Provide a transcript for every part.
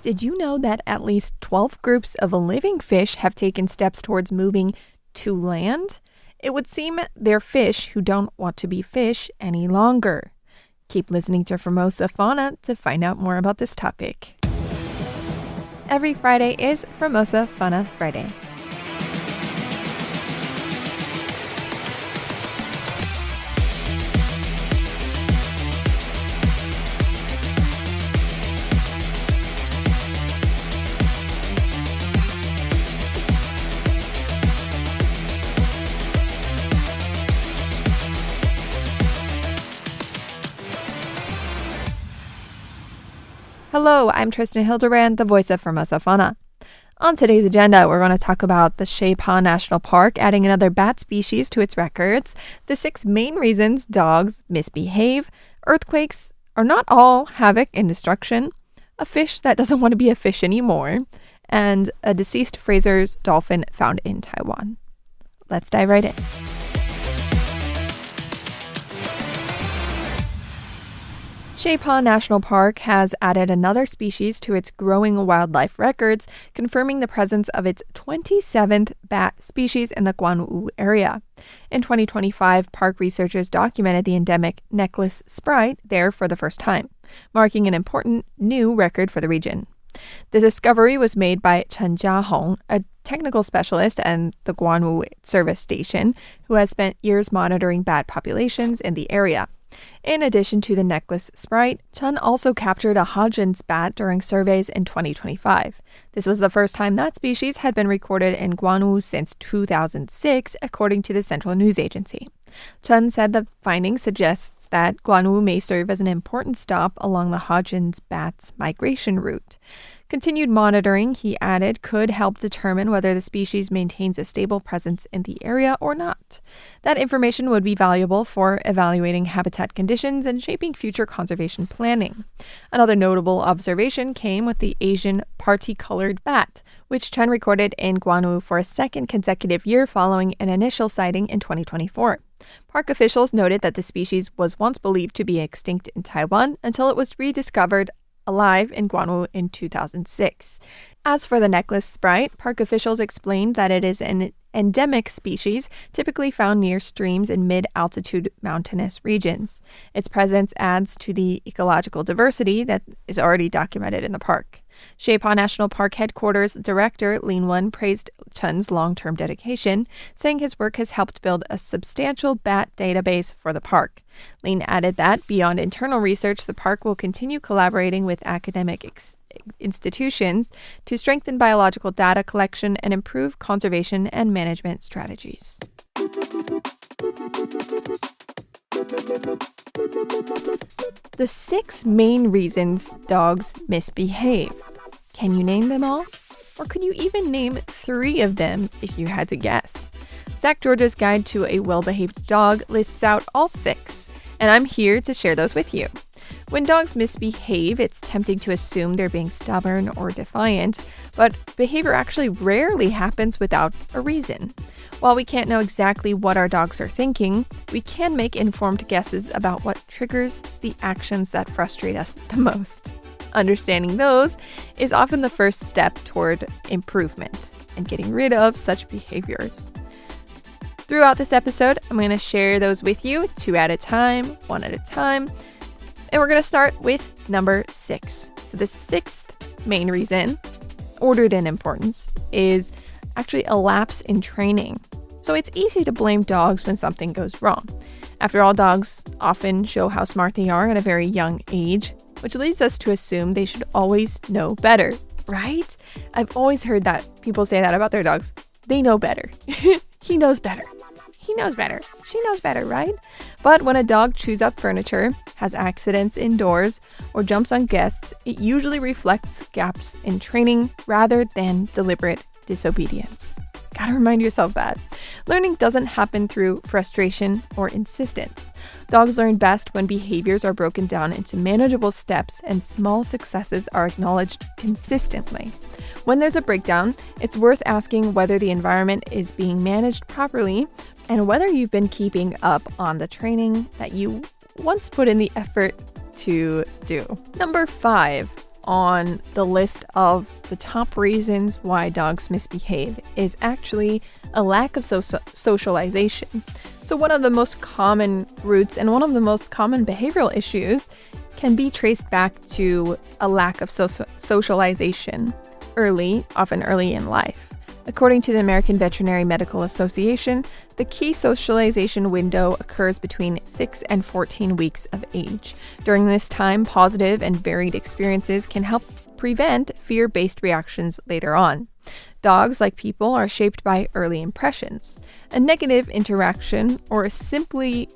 Did you know that at least 12 groups of living fish have taken steps towards moving to land? It would seem they're fish who don't want to be fish any longer. Keep listening to Formosa Fauna to find out more about this topic. Every Friday is Formosa Fauna Friday. Hello, I'm Tristan Hildebrand, the voice of Formosa Fauna. On today's agenda, we're going to talk about the Shei-Pa National Park adding another bat species to its records, the 6 main reasons dogs misbehave, earthquakes are not all havoc and destruction, a fish that doesn't want to be a fish anymore, and a deceased Fraser's dolphin found in Taiwan. Let's dive right in. Shei-Pa National Park has added another species to its growing wildlife records, confirming the presence of its 27th bat species in the Guanwu area. In 2025, park researchers documented the endemic necklace sprite there for the first time, marking an important new record for the region. The discovery was made by Chen Jiahong, a technical specialist at the Guanwu Service Station, who has spent years monitoring bat populations in the area. In addition to the necklace sprite, Chen also captured a Hodgins bat during surveys in 2025. This was the first time that species had been recorded in Guanwu since 2006, according to the Central News Agency. Chen said the finding suggests that Guanwu may serve as an important stop along the Hodgins bat's migration route. Continued monitoring, he added, could help determine whether the species maintains a stable presence in the area or not. That information would be valuable for evaluating habitat conditions and shaping future conservation planning. Another notable observation came with the Asian parti-colored bat, which Chen recorded in Guanwu for a second consecutive year following an initial sighting in 2024. Park officials noted that the species was once believed to be extinct in Taiwan until it was rediscovered alive in Guanwu in 2006. As for the necklace sprite, park officials explained that it is an endemic species typically found near streams in mid-altitude mountainous regions. Its presence adds to the ecological diversity that is already documented in the park. Shei-Pa National Park Headquarters Director Lin Wen praised Chen's long-term dedication, saying his work has helped build a substantial bat database for the park. Lin added that, beyond internal research, the park will continue collaborating with academic institutions to strengthen biological data collection and improve conservation and management strategies. The 6 main reasons dogs misbehave. Can you name them all? Or could you even name 3 of them if you had to guess? Zach George's Guide to a Well-Behaved Dog lists out all 6, and I'm here to share those with you. When dogs misbehave, it's tempting to assume they're being stubborn or defiant, but behavior actually rarely happens without a reason. While we can't know exactly what our dogs are thinking, we can make informed guesses about what triggers the actions that frustrate us the most. Understanding those is often the first step toward improvement and getting rid of such behaviors. Throughout this episode, I'm going to share those with you 2 at a time, 1 at a time. And we're going to start with number 6. So the 6th main reason, ordered in importance, is actually a lapse in training. So it's easy to blame dogs when something goes wrong. After all, dogs often show how smart they are at a very young age, which leads us to assume they should always know better, right? I've always heard that people say that about their dogs. They know better. He knows better. He knows better. She knows better, right? But when a dog chews up furniture, has accidents indoors, or jumps on guests, it usually reflects gaps in training rather than deliberate disobedience. Gotta remind yourself that. Learning doesn't happen through frustration or insistence. Dogs learn best when behaviors are broken down into manageable steps and small successes are acknowledged consistently. When there's a breakdown, it's worth asking whether the environment is being managed properly and whether you've been keeping up on the training that you once put in the effort to do. Number 5. on the list of the top reasons why dogs misbehave is actually a lack of socialization. So one of the most common roots and one of the most common behavioral issues can be traced back to a lack of socialization often early in life. According to the American Veterinary Medical Association, the key socialization window occurs between 6 and 14 weeks of age. During this time, positive and varied experiences can help prevent fear-based reactions later on. Dogs, like people, are shaped by early impressions. A negative interaction or simply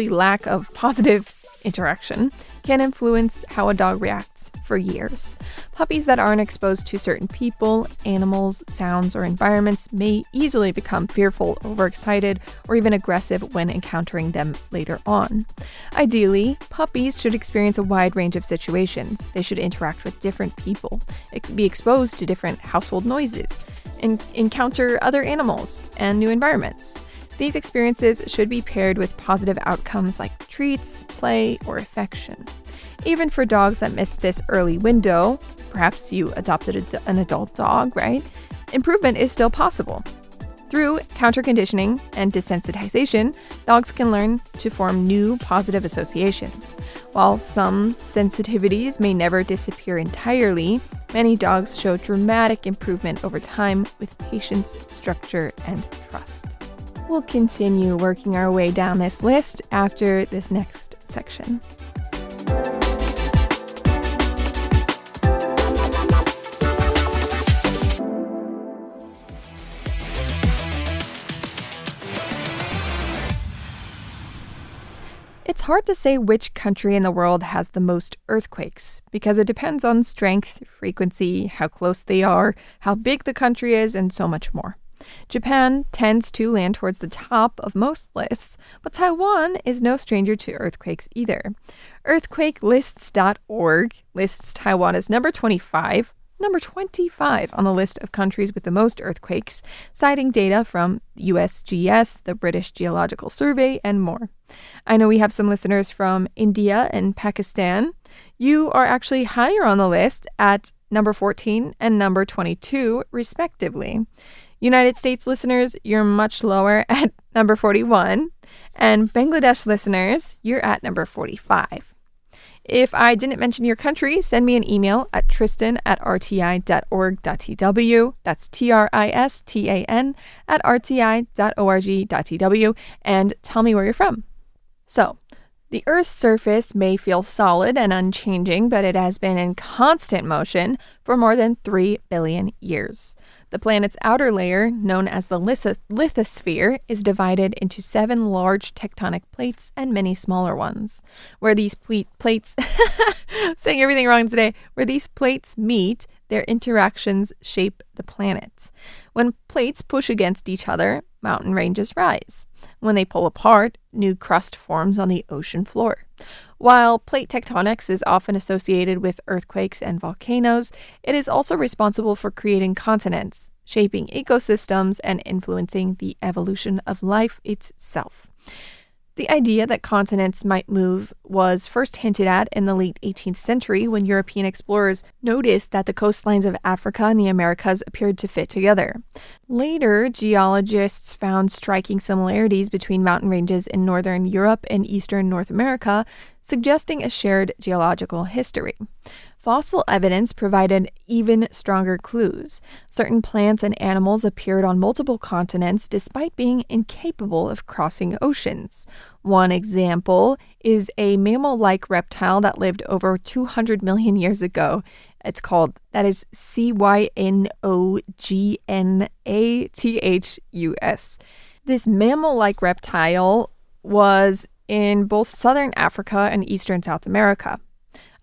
lack of positive interaction can influence how a dog reacts for years. Puppies that aren't exposed to certain people, animals, sounds, or environments may easily become fearful, overexcited, or even aggressive when encountering them later on. Ideally, puppies should experience a wide range of situations. They should interact with different people, be exposed to different household noises, and encounter other animals and new environments. These experiences should be paired with positive outcomes like treats, play, or affection. Even for dogs that missed this early window, perhaps you adopted an adult dog, right? Improvement is still possible. Through counter-conditioning and desensitization, dogs can learn to form new positive associations. While some sensitivities may never disappear entirely, many dogs show dramatic improvement over time with patience, structure, and trust. We'll continue working our way down this list after this next section. It's hard to say which country in the world has the most earthquakes because it depends on strength, frequency, how close they are, how big the country is, and so much more. Japan tends to land towards the top of most lists, but Taiwan is no stranger to earthquakes either. Earthquakelists.org lists Taiwan as number 25 on the list of countries with the most earthquakes, citing data from USGS, the British Geological Survey, and more. I know we have some listeners from India and Pakistan. You are actually higher on the list at number 14 and number 22, respectively. United States listeners, you're much lower at number 41. And Bangladesh listeners, you're at number 45. If I didn't mention your country, send me an email at tristan@rti.org.tw. That's TRISTAN @rti.org.tw, and tell me where you're from. So, the Earth's surface may feel solid and unchanging, but it has been in constant motion for more than 3 billion years. The planet's outer layer, known as the lithosphere, is divided into 7 large tectonic plates and many smaller ones. Where these plates, saying everything wrong today, where these plates meet, their interactions shape the planet. When plates push against each other, mountain ranges rise. When they pull apart, new crust forms on the ocean floor. While plate tectonics is often associated with earthquakes and volcanoes, it is also responsible for creating continents, shaping ecosystems, and influencing the evolution of life itself. The idea that continents might move was first hinted at in the late 18th century when European explorers noticed that the coastlines of Africa and the Americas appeared to fit together. Later, geologists found striking similarities between mountain ranges in northern Europe and eastern North America, suggesting a shared geological history. Fossil evidence provided even stronger clues. Certain plants and animals appeared on multiple continents despite being incapable of crossing oceans. One example is a mammal-like reptile that lived over 200 million years ago. That is Cynogenathus. This mammal-like reptile was in both southern Africa and eastern South America.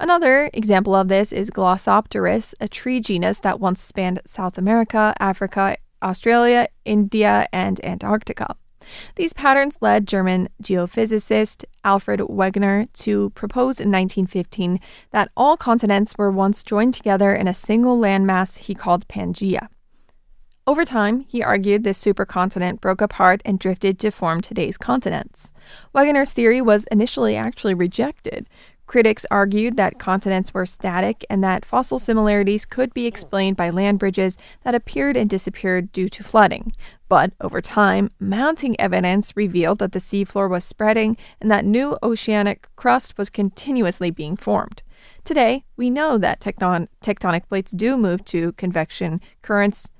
Another example of this is Glossopteris, a tree genus that once spanned South America, Africa, Australia, India, and Antarctica. These patterns led German geophysicist Alfred Wegener to propose in 1915 that all continents were once joined together in a single landmass he called Pangaea. Over time, he argued this supercontinent broke apart and drifted to form today's continents. Wegener's theory was initially actually rejected. Critics argued that continents were static and that fossil similarities could be explained by land bridges that appeared and disappeared due to flooding. But over time, mounting evidence revealed that the seafloor was spreading and that new oceanic crust was continuously being formed. Today, we know that tectonic plates do move to convection currents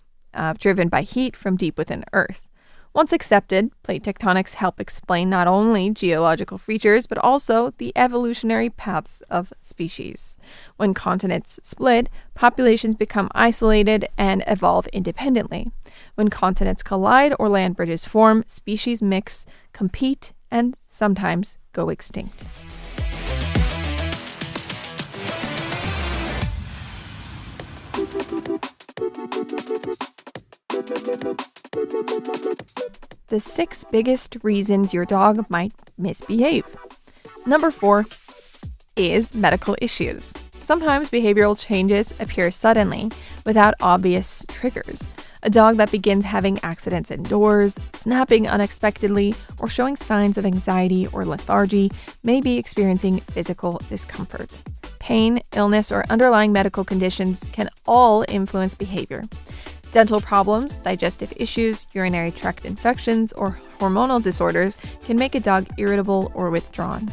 driven by heat from deep within Earth. Once accepted, plate tectonics help explain not only geological features, but also the evolutionary paths of species. When continents split, populations become isolated and evolve independently. When continents collide or land bridges form, species mix, compete, and sometimes go extinct. The 6 biggest reasons your dog might misbehave. Number 4 is medical issues. Sometimes behavioral changes appear suddenly without obvious triggers. A dog that begins having accidents indoors, snapping unexpectedly, or showing signs of anxiety or lethargy may be experiencing physical discomfort. Pain, illness, or underlying medical conditions can all influence behavior. Dental problems, digestive issues, urinary tract infections, or hormonal disorders can make a dog irritable or withdrawn.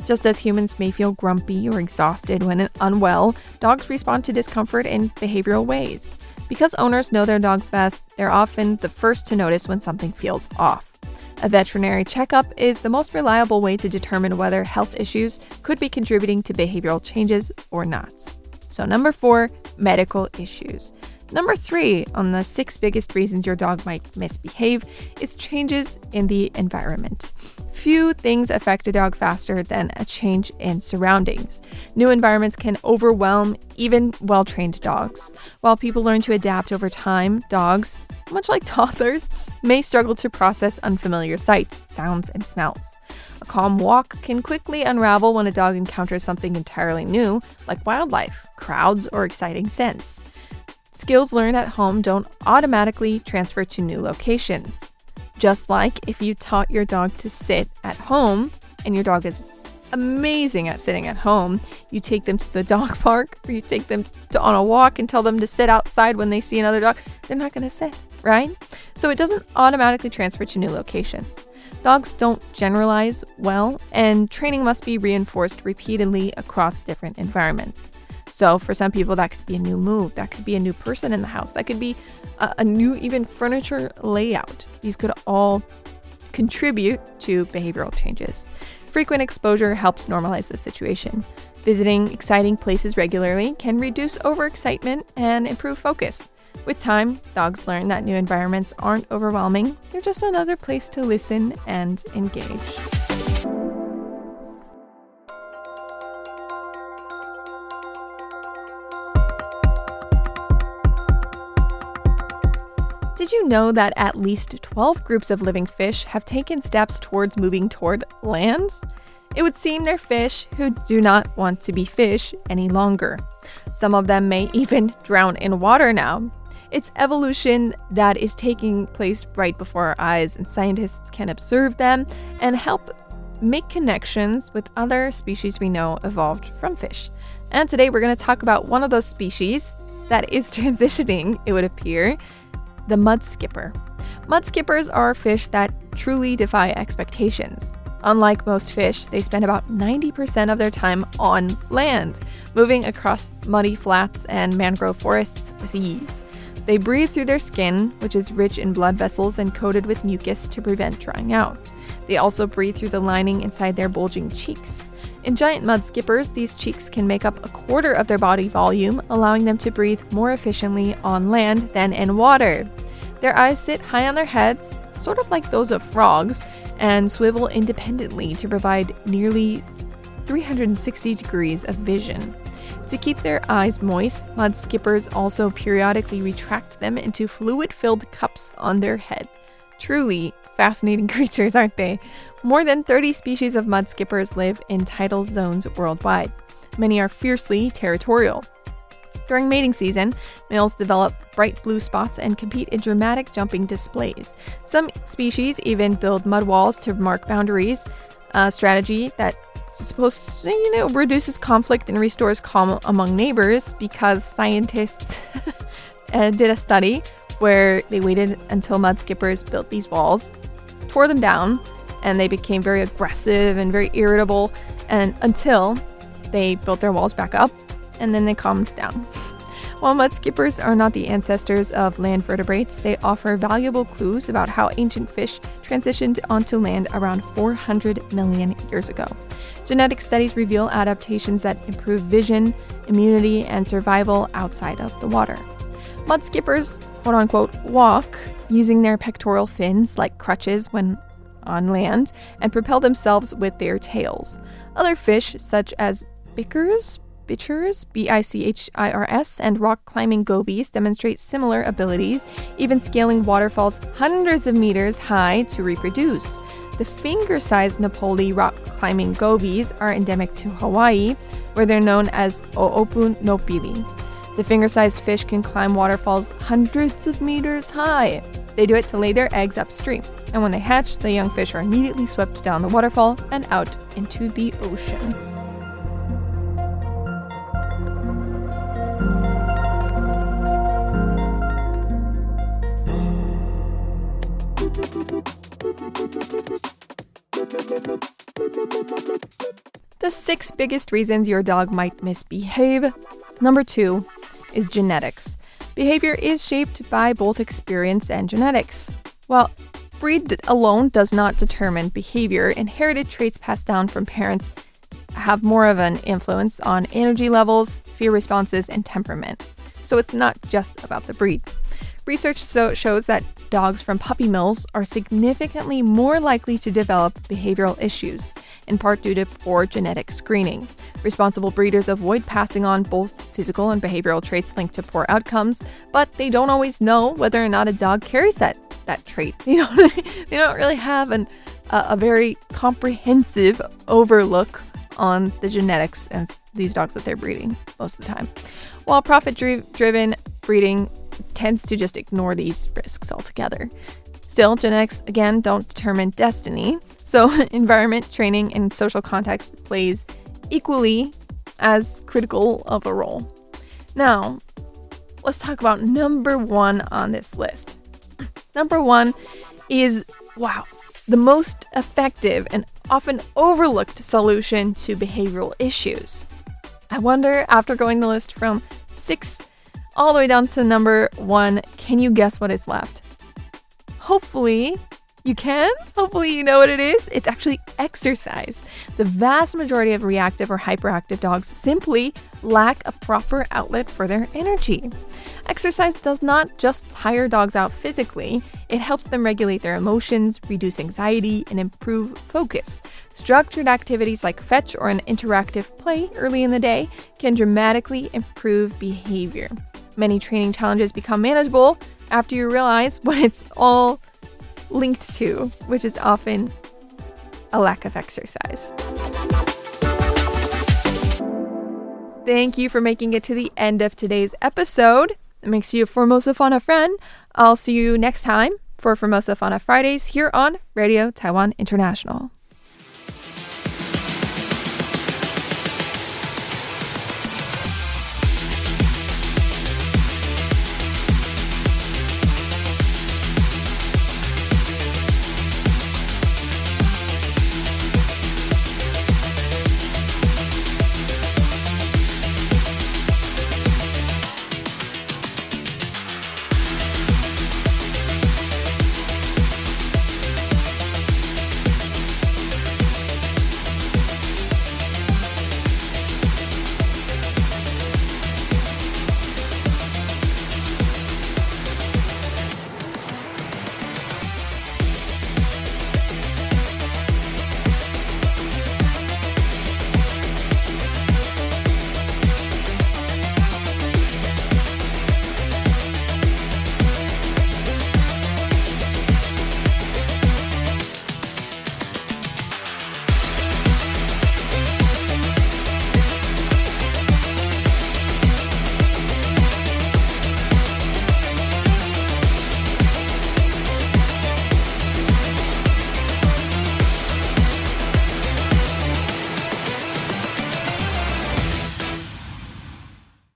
Just as humans may feel grumpy or exhausted when unwell, dogs respond to discomfort in behavioral ways. Because owners know their dogs best, they're often the first to notice when something feels off. A veterinary checkup is the most reliable way to determine whether health issues could be contributing to behavioral changes or not. So number 4, medical issues. Number 3 on the 6 biggest reasons your dog might misbehave is changes in the environment. Few things affect a dog faster than a change in surroundings. New environments can overwhelm even well-trained dogs. While people learn to adapt over time, dogs, much like toddlers, may struggle to process unfamiliar sights, sounds, and smells. A calm walk can quickly unravel when a dog encounters something entirely new, like wildlife, crowds, or exciting scents. Skills learned at home don't automatically transfer to new locations. Just like if you taught your dog to sit at home, and your dog is amazing at sitting at home, you take them to the dog park, or you take them on a walk and tell them to sit outside when they see another dog, they're not going to sit, right? So it doesn't automatically transfer to new locations. Dogs don't generalize well, and training must be reinforced repeatedly across different environments. So for some people, that could be a new move, that could be a new person in the house, that could be a new even furniture layout. These could all contribute to behavioral changes. Frequent exposure helps normalize the situation. Visiting exciting places regularly can reduce overexcitement and improve focus. With time, dogs learn that new environments aren't overwhelming, they're just another place to listen and engage. Did you know that at least 12 groups of living fish have taken steps towards moving toward land? It would seem they're fish who do not want to be fish any longer. Some of them may even drown in water now. It's evolution that is taking place right before our eyes, and scientists can observe them and help make connections with other species we know evolved from fish. And today we're going to talk about one of those species that is transitioning, it would appear, the mud skipper. Mud skippers are fish that truly defy expectations. Unlike most fish, they spend about 90% of their time on land, moving across muddy flats and mangrove forests with ease. They breathe through their skin, which is rich in blood vessels and coated with mucus to prevent drying out. They also breathe through the lining inside their bulging cheeks. In giant mud skippers, these cheeks can make up a quarter of their body volume, allowing them to breathe more efficiently on land than in water. Their eyes sit high on their heads, sort of like those of frogs, and swivel independently to provide nearly 360 degrees of vision. To keep their eyes moist, mud skippers also periodically retract them into fluid-filled cups on their head. Truly fascinating creatures, aren't they? More than 30 species of mud skippers live in tidal zones worldwide. Many are fiercely territorial. During mating season, males develop bright blue spots and compete in dramatic jumping displays. Some species even build mud walls to mark boundaries, a strategy that supposed to, reduces conflict and restores calm among neighbors because scientists did a study where they waited until mud skippers built these walls, tore them down, and they became very aggressive and very irritable, and until they built their walls back up, and then they calmed down. While mud skippers are not the ancestors of land vertebrates, they offer valuable clues about how ancient fish transitioned onto land around 400 million years ago. Genetic studies reveal adaptations that improve vision, immunity, and survival outside of the water. Mud skippers, quote-unquote, walk using their pectoral fins like crutches when on land and propel themselves with their tails. Other fish, such as bichurs, Bichrs, and rock-climbing gobies demonstrate similar abilities, even scaling waterfalls hundreds of meters high to reproduce. The finger-sized Napoli rock-climbing gobies are endemic to Hawaii, where they're known as O'opu no pili. The finger-sized fish can climb waterfalls hundreds of meters high. They do it to lay their eggs upstream, and when they hatch, the young fish are immediately swept down the waterfall and out into the ocean. The 6 biggest reasons your dog might misbehave. Number 2 is genetics. Behavior is shaped by both experience and genetics. While breed alone does not determine behavior, inherited traits passed down from parents have more of an influence on energy levels, fear responses, and temperament. So it's not just about the breed. Research shows that dogs from puppy mills are significantly more likely to develop behavioral issues, in part due to poor genetic screening. Responsible breeders avoid passing on both physical and behavioral traits linked to poor outcomes, but they don't always know whether or not a dog carries that trait. They don't really have a very comprehensive overlook on the genetics and these dogs that they're breeding most of the time. While profit-driven breeding tends to just ignore these risks altogether. Still, genetics, again, don't determine destiny, so environment, training, and social context plays equally as critical of a role. Now, let's talk about number 1 on this list. Number 1 is, the most effective and often overlooked solution to behavioral issues. I wonder, after going the list from 6 all the way down to number 1, can you guess what is left? Hopefully you can. Hopefully you know what it is. It's actually exercise. The vast majority of reactive or hyperactive dogs simply lack a proper outlet for their energy. Exercise does not just tire dogs out physically, it helps them regulate their emotions, reduce anxiety, and improve focus. Structured activities like fetch or an interactive play early in the day can dramatically improve behavior. Many training challenges become manageable after you realize what it's all linked to, which is often a lack of exercise. Thank you for making it to the end of today's episode. It makes you a Formosa Fauna friend. I'll see you next time for Formosa Fauna Fridays here on Radio Taiwan International.